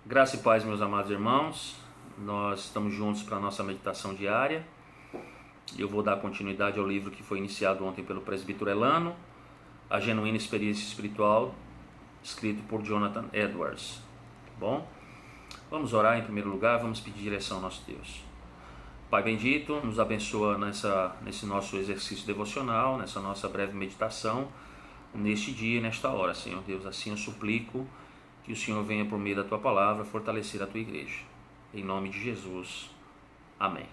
Graça e paz, meus amados irmãos. Nós estamos juntos para a nossa meditação diária. Eu vou dar continuidade ao livro que foi iniciado ontem pelo presbítero Elano, A Genuína Experiência Espiritual, escrito por Jonathan Edwards. Bom, vamos orar em primeiro lugar, vamos pedir direção ao nosso Deus. Pai bendito, nos abençoa nesse nosso exercício devocional, nessa nossa breve meditação, neste dia e nesta hora, Senhor Deus. Assim eu suplico que o Senhor venha por meio da Tua palavra fortalecer a Tua igreja. Em nome de Jesus. Amém.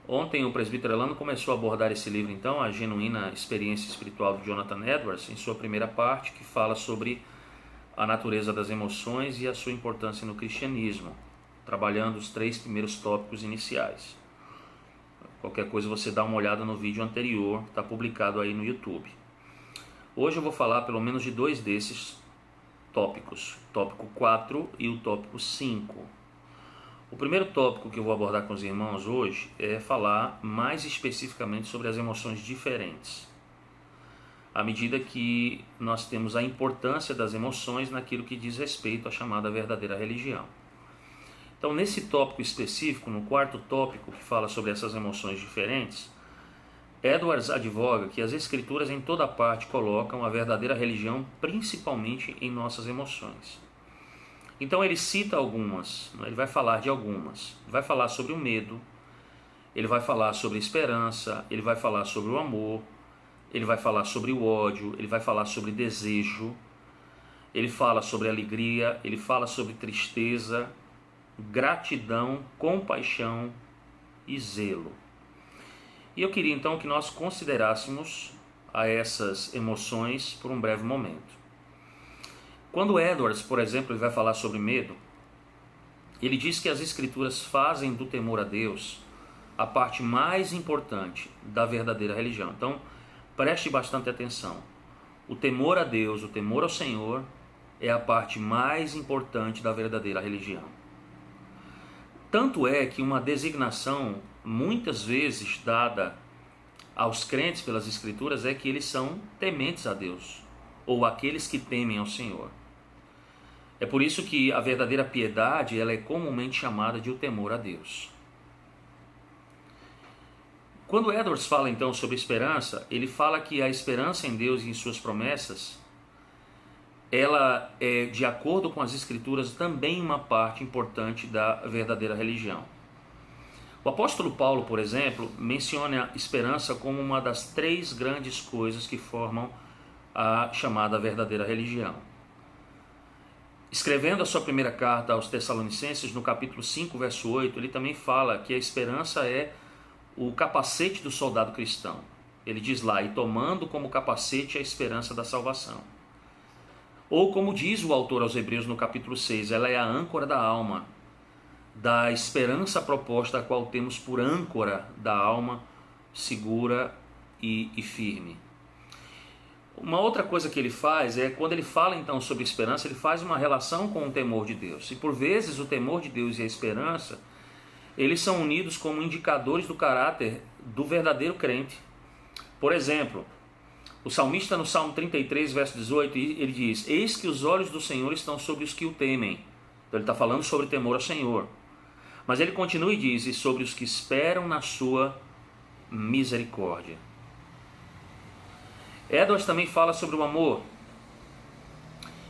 Ontem o presbítero Elano começou a abordar esse livro, então, A Genuína Experiência Espiritual de Jonathan Edwards, em sua primeira parte, que fala sobre a natureza das emoções e a sua importância no cristianismo, trabalhando os 3 primeiros tópicos iniciais. Qualquer coisa você dá uma olhada no vídeo anterior, que está publicado aí no YouTube. Hoje eu vou falar pelo menos de 2 desses tópicos, tópico 4 e o tópico 5. O primeiro tópico que eu vou abordar com os irmãos hoje é falar mais especificamente sobre as emoções diferentes, à medida que nós temos a importância das emoções naquilo que diz respeito à chamada verdadeira religião. Então, nesse tópico específico, no quarto tópico que fala sobre essas emoções diferentes, Edwards advoga que as escrituras em toda parte colocam a verdadeira religião principalmente em nossas emoções. Então ele cita algumas, ele vai falar de algumas. Ele vai falar sobre o medo, ele vai falar sobre a esperança, ele vai falar sobre o amor, ele vai falar sobre o ódio, ele vai falar sobre desejo, ele fala sobre alegria, ele fala sobre tristeza, gratidão, compaixão e zelo. E eu queria então que nós considerássemos a essas emoções por um breve momento. Quando Edwards, por exemplo, ele vai falar sobre medo, ele diz que as escrituras fazem do temor a Deus a parte mais importante da verdadeira religião. Então, preste bastante atenção. O temor a Deus, o temor ao Senhor, é a parte mais importante da verdadeira religião. Tanto é que uma designação muitas vezes dada aos crentes pelas escrituras é que eles são tementes a Deus, ou aqueles que temem ao Senhor. É por isso que a verdadeira piedade ela é comumente chamada de o temor a Deus. Quando Edwards fala então sobre esperança, ele fala que a esperança em Deus e em suas promessas, ela é, de acordo com as escrituras, também uma parte importante da verdadeira religião. O apóstolo Paulo, por exemplo, menciona a esperança como uma das 3 grandes coisas que formam a chamada verdadeira religião. Escrevendo a sua primeira carta aos Tessalonicenses, no capítulo 5, verso 8, ele também fala que a esperança é o capacete do soldado cristão. Ele diz lá, e tomando como capacete a esperança da salvação. Ou como diz o autor aos Hebreus no capítulo 6, ela é a âncora da alma, da esperança proposta, a qual temos por âncora da alma segura e firme. Uma outra coisa que ele faz é, quando ele fala então sobre esperança, ele faz uma relação com o temor de Deus. E por vezes o temor de Deus e a esperança, eles são unidos como indicadores do caráter do verdadeiro crente. Por exemplo, o salmista no Salmo 33, verso 18, ele diz, eis que os olhos do Senhor estão sobre os que o temem. Então ele está falando sobre temor ao Senhor. Mas ele continua e diz, e sobre os que esperam na sua misericórdia. Edwards também fala sobre o amor.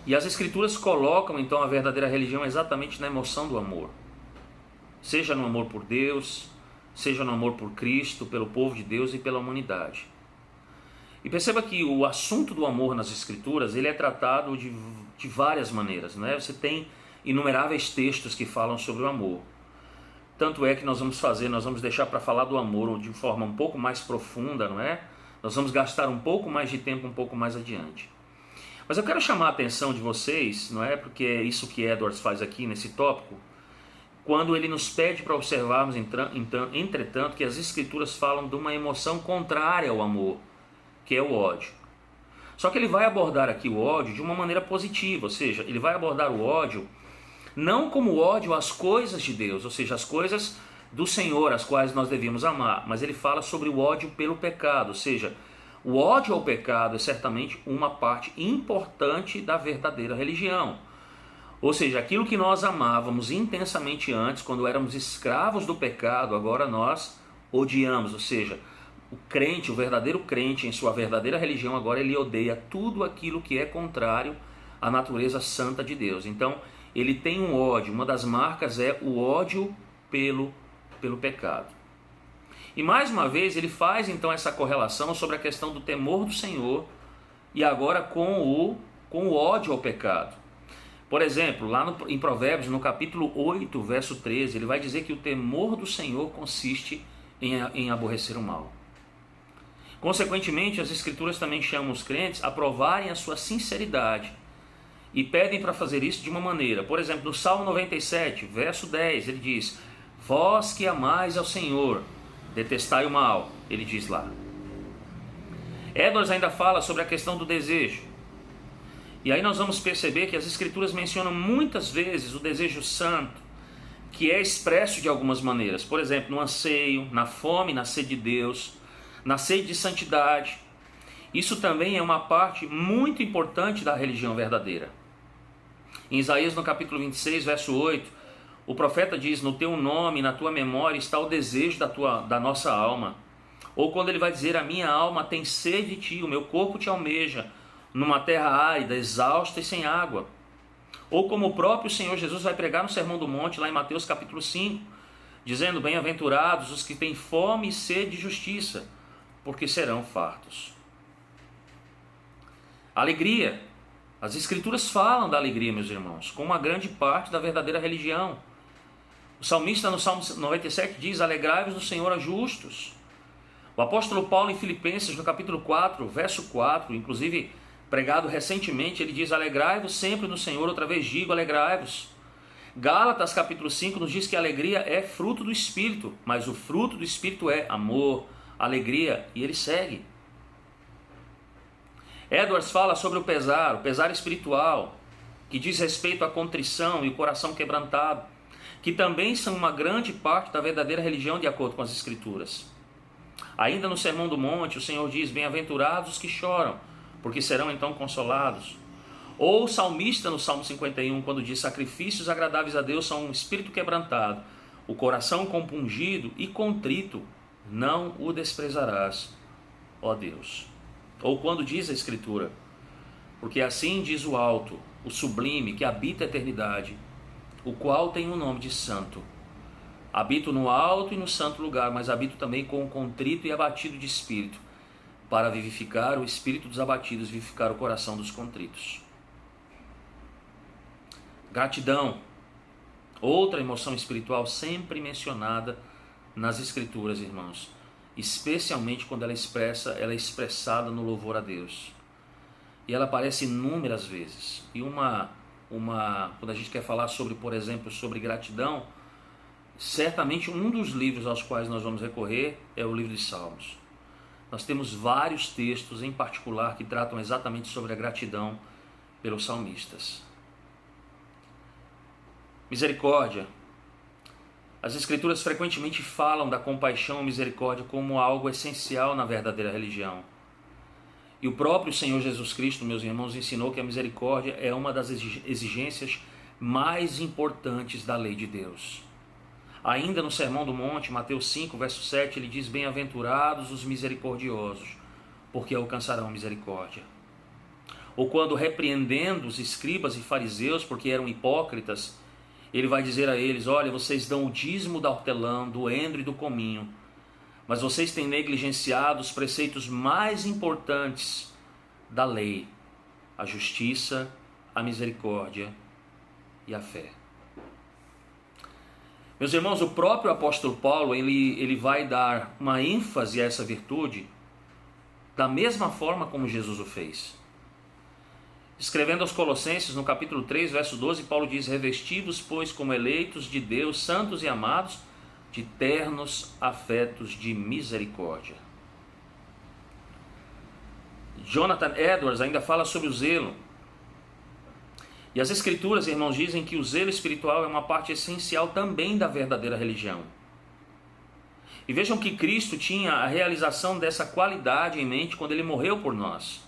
E as escrituras colocam então a verdadeira religião exatamente na emoção do amor. Seja no amor por Deus, seja no amor por Cristo, pelo povo de Deus e pela humanidade. E perceba que o assunto do amor nas escrituras, ele é tratado de várias maneiras, não é? Você tem inumeráveis textos que falam sobre o amor. Tanto é que nós vamos deixar para falar do amor de forma um pouco mais profunda, não é? Nós vamos gastar um pouco mais de tempo um pouco mais adiante. Mas eu quero chamar a atenção de vocês, não é? Porque é isso que Edwards faz aqui nesse tópico, quando ele nos pede para observarmos, entretanto, que as escrituras falam de uma emoção contrária ao amor, que é o ódio. Só que ele vai abordar aqui o ódio de uma maneira positiva, ou seja, ele vai abordar o ódio não como ódio às coisas de Deus, ou seja, as coisas do Senhor, as quais nós devíamos amar, mas ele fala sobre o ódio pelo pecado, ou seja, o ódio ao pecado é certamente uma parte importante da verdadeira religião. Ou seja, aquilo que nós amávamos intensamente antes, quando éramos escravos do pecado, agora nós odiamos. Ou seja, o crente, o verdadeiro crente em sua verdadeira religião, agora ele odeia tudo aquilo que é contrário à natureza santa de Deus. Então, ele tem um ódio. Uma das marcas é o ódio pelo pecado. E mais uma vez ele faz então essa correlação sobre a questão do temor do Senhor e agora com o ódio ao pecado. Por exemplo, lá em Provérbios, no capítulo 8, verso 13, ele vai dizer que o temor do Senhor consiste em aborrecer o mal. Consequentemente, as Escrituras também chamam os crentes a provarem a sua sinceridade e pedem para fazer isso de uma maneira. Por exemplo, no Salmo 97, verso 10, ele diz: vós que amais ao Senhor, detestai o mal, ele diz lá. Edwards ainda fala sobre a questão do desejo. E aí nós vamos perceber que as Escrituras mencionam muitas vezes o desejo santo, que é expresso de algumas maneiras. Por exemplo, no anseio, na fome, na sede de Deus, na sede de santidade. Isso também é uma parte muito importante da religião verdadeira. Em Isaías, no capítulo 26, verso 8, o profeta diz: no teu nome, na tua memória está o desejo da nossa alma. Ou quando ele vai dizer: a minha alma tem sede de ti, o meu corpo te almeja, numa terra árida, exausta e sem água. Ou como o próprio Senhor Jesus vai pregar no Sermão do Monte, lá em Mateus capítulo 5, dizendo: bem-aventurados os que têm fome e sede de justiça, porque serão fartos. Alegria. As Escrituras falam da alegria, meus irmãos, como uma grande parte da verdadeira religião. O salmista no Salmo 97 diz: alegrai-vos no Senhor a justos. O apóstolo Paulo em Filipenses, no capítulo 4, verso 4, inclusive pregado recentemente, ele diz: alegrai-vos sempre no Senhor, outra vez digo, alegrai-vos. Gálatas capítulo 5 nos diz que a alegria é fruto do Espírito, mas o fruto do Espírito é amor, alegria, e ele segue. Edwards fala sobre o pesar espiritual, que diz respeito à contrição e o coração quebrantado, que também são uma grande parte da verdadeira religião de acordo com as Escrituras. Ainda no Sermão do Monte, o Senhor diz: bem-aventurados os que choram, porque serão então consolados. Ou o salmista no Salmo 51, quando diz: sacrifícios agradáveis a Deus são um espírito quebrantado, o coração compungido e contrito, não o desprezarás, ó Deus. Ou quando diz a Escritura: porque assim diz o alto, o sublime, que habita a eternidade, o qual tem o nome de santo. Habito no alto e no santo lugar, mas habito também com o contrito e abatido de espírito, para vivificar o espírito dos abatidos, vivificar o coração dos contritos. Gratidão, outra emoção espiritual sempre mencionada nas Escrituras, irmãos, especialmente quando ela é expressada no louvor a Deus. E ela aparece inúmeras vezes. E quando a gente quer falar sobre, por exemplo, sobre gratidão, certamente um dos livros aos quais nós vamos recorrer é o livro de Salmos. Nós temos vários textos em particular que tratam exatamente sobre a gratidão pelos salmistas. Misericórdia. As Escrituras frequentemente falam da compaixão e misericórdia como algo essencial na verdadeira religião. E o próprio Senhor Jesus Cristo, meus irmãos, ensinou que a misericórdia é uma das exigências mais importantes da lei de Deus. Ainda no Sermão do Monte, Mateus 5, verso 7, ele diz: bem-aventurados os misericordiosos, porque alcançarão misericórdia. Ou quando repreendendo os escribas e fariseus, porque eram hipócritas, ele vai dizer a eles: olha, vocês dão o dízimo da hortelã, do endro e do cominho, mas vocês têm negligenciado os preceitos mais importantes da lei: a justiça, a misericórdia e a fé. Meus irmãos, o próprio apóstolo Paulo, ele vai dar uma ênfase a essa virtude da mesma forma como Jesus o fez. Escrevendo aos Colossenses, no capítulo 3, verso 12, Paulo diz: revestidos, pois, como eleitos de Deus, santos e amados, de ternos afetos de misericórdia. Jonathan Edwards ainda fala sobre o zelo. E as Escrituras, irmãos, dizem que o zelo espiritual é uma parte essencial também da verdadeira religião. E vejam que Cristo tinha a realização dessa qualidade em mente quando ele morreu por nós.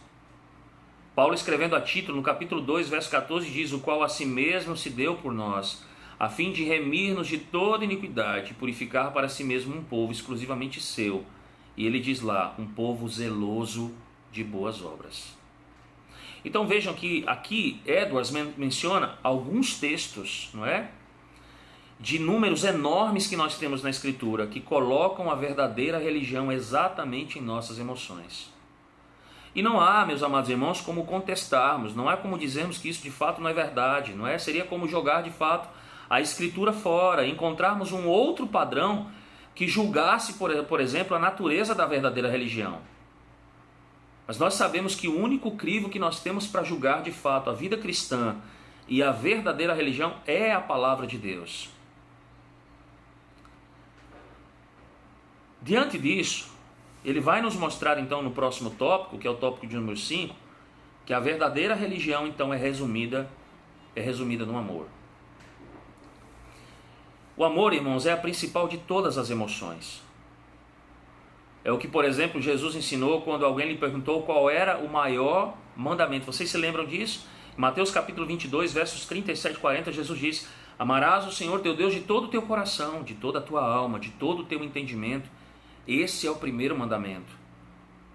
Paulo, escrevendo a Tito, no capítulo 2, verso 14, diz: o qual a si mesmo se deu por nós, a fim de remir-nos de toda iniquidade, e purificar para si mesmo um povo exclusivamente seu. E ele diz lá, um povo zeloso de boas obras. Então vejam que aqui Edwards menciona alguns textos, não é? De números enormes que nós temos na Escritura, que colocam a verdadeira religião exatamente em nossas emoções. E não há, meus amados irmãos, como contestarmos, não há como dizermos que isso de fato não é verdade, não é? Seria como jogar de fato a Escritura fora, encontrarmos um outro padrão que julgasse, por exemplo, a natureza da verdadeira religião. Mas nós sabemos que o único crivo que nós temos para julgar de fato a vida cristã e a verdadeira religião é a palavra de Deus. Diante disso, ele vai nos mostrar então no próximo tópico, que é o tópico de número 5, que a verdadeira religião então é resumida no amor. O amor, irmãos, é a principal de todas as emoções. É o que, por exemplo, Jesus ensinou quando alguém lhe perguntou qual era o maior mandamento. Vocês se lembram disso? Em Mateus capítulo 22, versos 37 e 40, Jesus diz: amarás o Senhor teu Deus de todo o teu coração, de toda a tua alma, de todo o teu entendimento. Esse é o primeiro mandamento.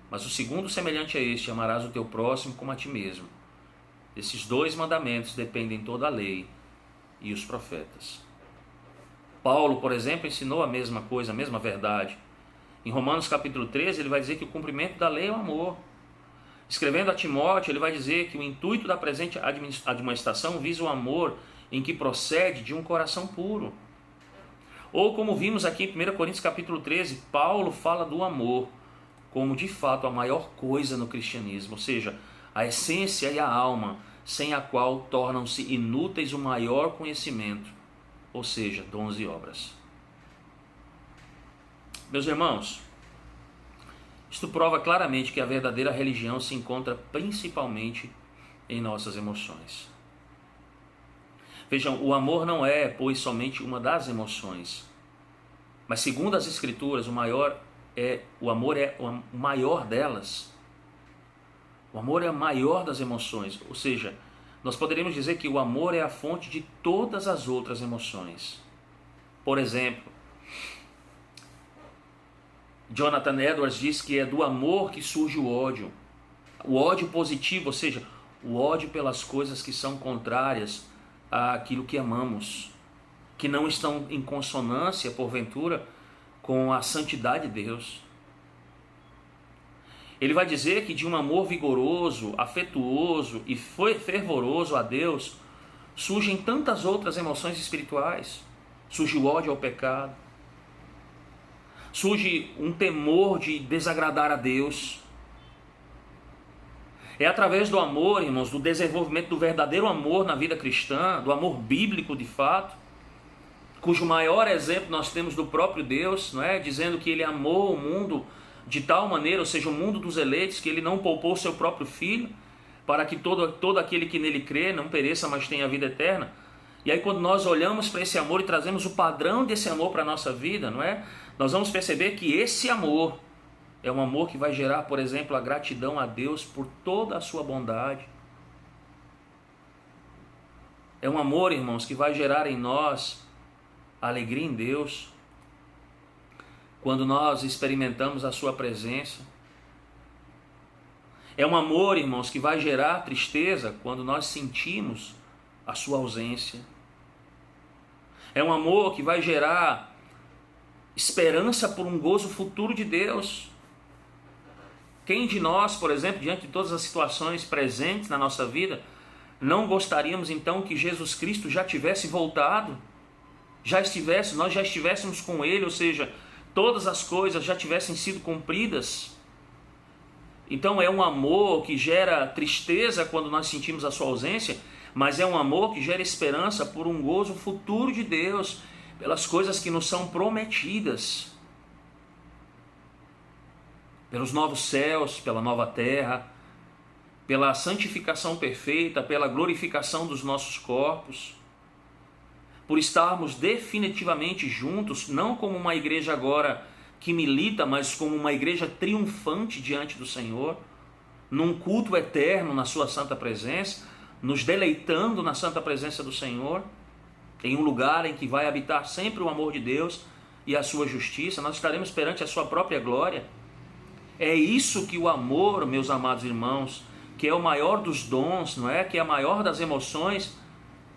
Mas o segundo semelhante a este: amarás o teu próximo como a ti mesmo. Esses dois mandamentos dependem toda a lei e os profetas. Paulo, por exemplo, ensinou a mesma coisa, a mesma verdade. Em Romanos capítulo 13, ele vai dizer que o cumprimento da lei é o amor. Escrevendo a Timóteo, ele vai dizer que o intuito da presente admoestação visa o amor em que procede de um coração puro. Ou como vimos aqui em 1 Coríntios capítulo 13, Paulo fala do amor como de fato a maior coisa no cristianismo, ou seja, a essência e a alma, sem a qual tornam-se inúteis o maior conhecimento, ou seja, dons e obras. Meus irmãos, isto prova claramente que a verdadeira religião se encontra principalmente em nossas emoções. Vejam, o amor não é, pois, somente uma das emoções, mas segundo as Escrituras, o amor é o maior delas. O amor é a maior das emoções, ou seja, nós poderíamos dizer que o amor é a fonte de todas as outras emoções. Por exemplo, Jonathan Edwards diz que é do amor que surge o ódio. O ódio positivo, ou seja, o ódio pelas coisas que são contrárias àquilo que amamos, que não estão em consonância, porventura, com a santidade de Deus. Ele vai dizer que de um amor vigoroso, afetuoso e fervoroso a Deus, surgem tantas outras emoções espirituais. Surge o ódio ao pecado. Surge um temor de desagradar a Deus. É através do amor, irmãos, do desenvolvimento do verdadeiro amor na vida cristã, do amor bíblico de fato, cujo maior exemplo nós temos do próprio Deus, não é? Dizendo que Ele amou o mundo de tal maneira, ou seja, o mundo dos eleitos, que Ele não poupou o seu próprio Filho, para que todo aquele que nele crê não pereça, mas tenha a vida eterna. E aí quando nós olhamos para esse amor e trazemos o padrão desse amor para a nossa vida, não é? Nós vamos perceber que esse amor é um amor que vai gerar, por exemplo, a gratidão a Deus por toda a sua bondade. É um amor, irmãos, que vai gerar em nós a alegria em Deus, quando nós experimentamos a sua presença. É um amor, irmãos, que vai gerar tristeza quando nós sentimos a sua ausência. É um amor que vai gerar esperança por um gozo futuro de Deus. Quem de nós, por exemplo, diante de todas as situações presentes na nossa vida, não gostaríamos então que Jesus Cristo já tivesse voltado? Nós já estivéssemos com Ele, ou seja, todas as coisas já tivessem sido cumpridas. Então é um amor que gera tristeza quando nós sentimos a sua ausência, mas é um amor que gera esperança por um gozo futuro de Deus, pelas coisas que nos são prometidas, pelos novos céus, pela nova terra, pela santificação perfeita, pela glorificação dos nossos corpos, por estarmos definitivamente juntos, não como uma igreja agora que milita, mas como uma igreja triunfante diante do Senhor. num culto eterno na sua santa presença, nos deleitando na santa presença do Senhor, em um lugar em que vai habitar sempre o amor de Deus e a sua justiça. Nós estaremos perante a sua própria glória. É isso que o amor, meus amados irmãos, que é o maior dos dons, não é? Que é a maior das emoções,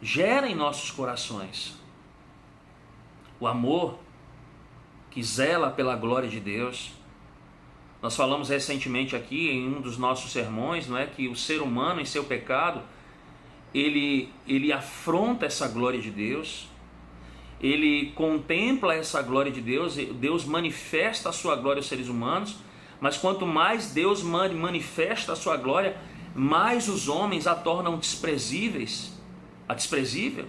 gera em nossos corações. O amor que zela pela glória de Deus. Nós falamos recentemente aqui em um dos nossos sermões, não é, que o ser humano em seu pecado, ele afronta essa glória de Deus, ele contempla essa glória de Deus, Deus manifesta a sua glória aos seres humanos, mas quanto mais Deus manifesta a sua glória, mais os homens a tornam desprezível.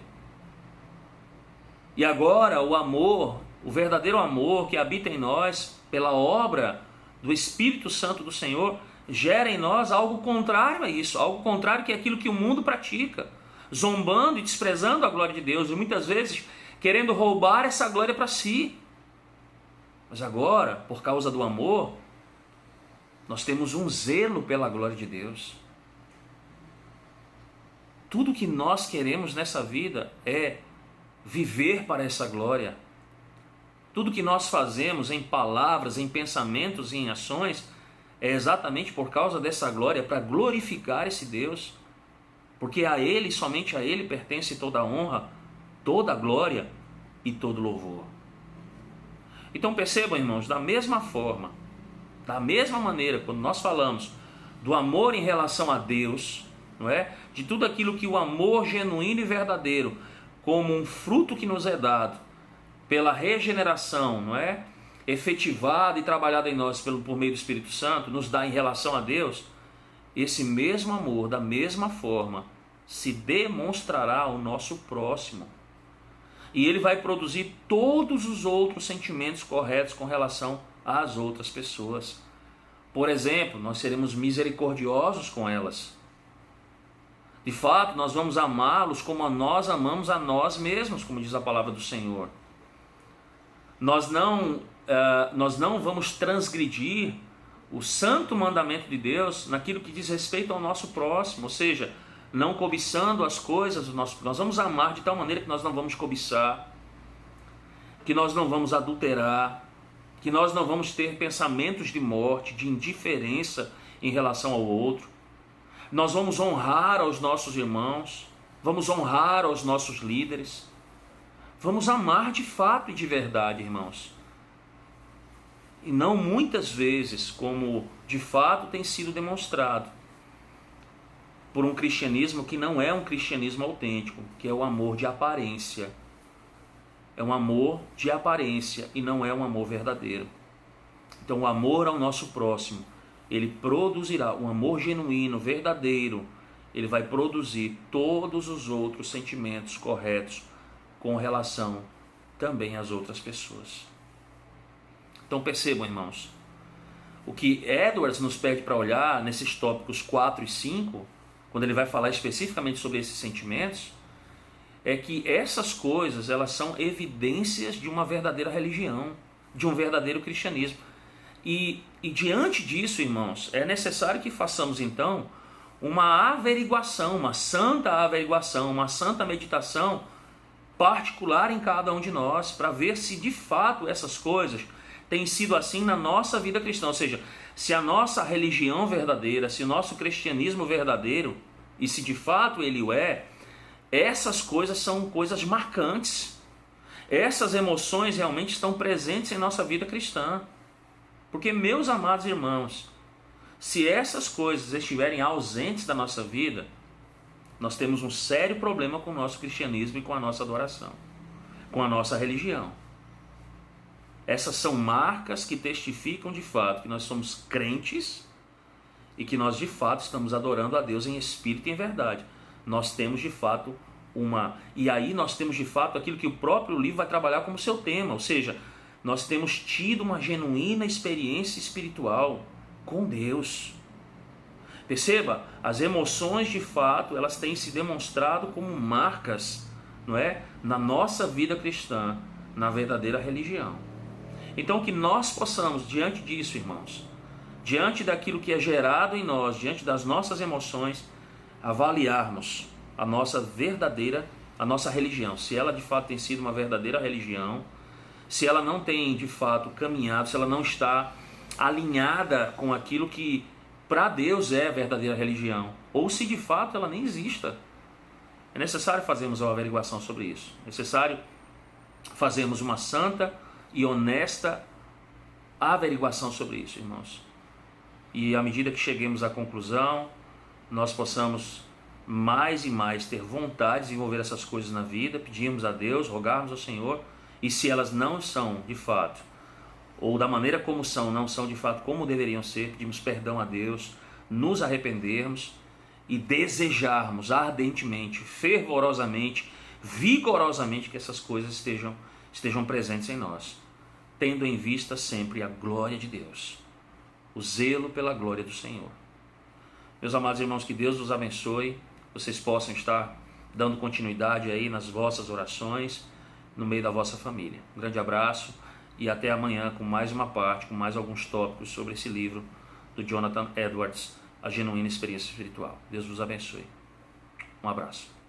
E agora o amor, o verdadeiro amor que habita em nós, pela obra do Espírito Santo do Senhor, gera em nós algo contrário a isso, algo contrário que é aquilo que o mundo pratica, zombando e desprezando a glória de Deus, e muitas vezes querendo roubar essa glória para si. Mas agora, por causa do amor, nós temos um zelo pela glória de Deus. Tudo que nós queremos nessa vida é viver para essa glória. Tudo que nós fazemos em palavras, em pensamentos e em ações é exatamente por causa dessa glória, para glorificar esse Deus, porque a Ele, somente a Ele, pertence toda a honra, toda a glória e todo louvor. Então percebam, irmãos, da mesma forma, da mesma maneira, quando nós falamos do amor em relação a Deus, não é? De tudo aquilo que o amor genuíno e verdadeiro, como um fruto que nos é dado pela regeneração, não é? Efetivada e trabalhada em nós por meio do Espírito Santo, nos dá em relação a Deus, esse mesmo amor, da mesma forma, se demonstrará ao nosso próximo. E ele vai produzir todos os outros sentimentos corretos com relação às outras pessoas. Por exemplo, nós seremos misericordiosos com elas. De fato, nós vamos amá-los como nós amamos a nós mesmos, como diz a palavra do Senhor. Nós não vamos transgredir o santo mandamento de Deus naquilo que diz respeito ao nosso próximo, ou seja, não cobiçando as coisas do nosso. Nós vamos amar de tal maneira que nós não vamos cobiçar, que nós não vamos adulterar, que nós não vamos ter pensamentos de morte, de indiferença em relação ao outro. Nós vamos honrar aos nossos irmãos, vamos honrar aos nossos líderes, vamos amar de fato e de verdade, irmãos. E não muitas vezes, como de fato tem sido demonstrado, por um cristianismo que não é um cristianismo autêntico, que é o amor de aparência. É um amor de aparência e não é um amor verdadeiro. Então o amor ao nosso próximo, ele produzirá, um amor genuíno, verdadeiro, ele vai produzir todos os outros sentimentos corretos com relação também às outras pessoas. Então percebam, irmãos, o que Edwards nos pede para olhar nesses tópicos 4 e 5, quando ele vai falar especificamente sobre esses sentimentos, é que essas coisas, elas são evidências de uma verdadeira religião, de um verdadeiro cristianismo. E diante disso, irmãos, é necessário que façamos então uma averiguação, uma santa meditação particular em cada um de nós, para ver se de fato essas coisas têm sido assim na nossa vida cristã, ou seja, se a nossa religião verdadeira, se o nosso cristianismo verdadeiro, e se de fato ele o é, essas coisas são coisas marcantes. Essas emoções realmente estão presentes em nossa vida cristã. Porque, meus amados irmãos, se essas coisas estiverem ausentes da nossa vida, nós temos um sério problema com o nosso cristianismo e com a nossa adoração, com a nossa religião. Essas são marcas que testificam de fato que nós somos crentes e que nós de fato estamos adorando a Deus em espírito e em verdade. Nós temos de fato e aí nós temos de fato aquilo que o próprio livro vai trabalhar como seu tema, ou seja, nós temos tido uma genuína experiência espiritual com Deus. Perceba, as emoções de fato, elas têm se demonstrado como marcas, não é? Na nossa vida cristã, na verdadeira religião. Então que nós possamos, diante disso, irmãos, diante daquilo que é gerado em nós, diante das nossas emoções, avaliarmos a nossa religião, se ela de fato tem sido uma verdadeira religião, se ela não tem de fato caminhado, se ela não está alinhada com aquilo que para Deus é a verdadeira religião, ou se de fato ela nem exista. É necessário fazermos uma averiguação sobre isso. É necessário fazermos uma santa e honesta averiguação sobre isso, irmãos. E à medida que cheguemos à conclusão, nós possamos mais e mais ter vontade de desenvolver essas coisas na vida, pedirmos a Deus, rogarmos ao Senhor, e se elas não são de fato, ou da maneira como são, não são de fato como deveriam ser, pedimos perdão a Deus, nos arrependermos e desejarmos ardentemente, fervorosamente, vigorosamente que essas coisas estejam presentes em nós, tendo em vista sempre a glória de Deus, o zelo pela glória do Senhor. Meus amados irmãos, que Deus os abençoe, vocês possam estar dando continuidade aí nas vossas orações, no meio da vossa família. Um grande abraço e até amanhã com mais uma parte, com mais alguns tópicos sobre esse livro do Jonathan Edwards, A Genuína Experiência Espiritual. Deus vos abençoe. Um abraço.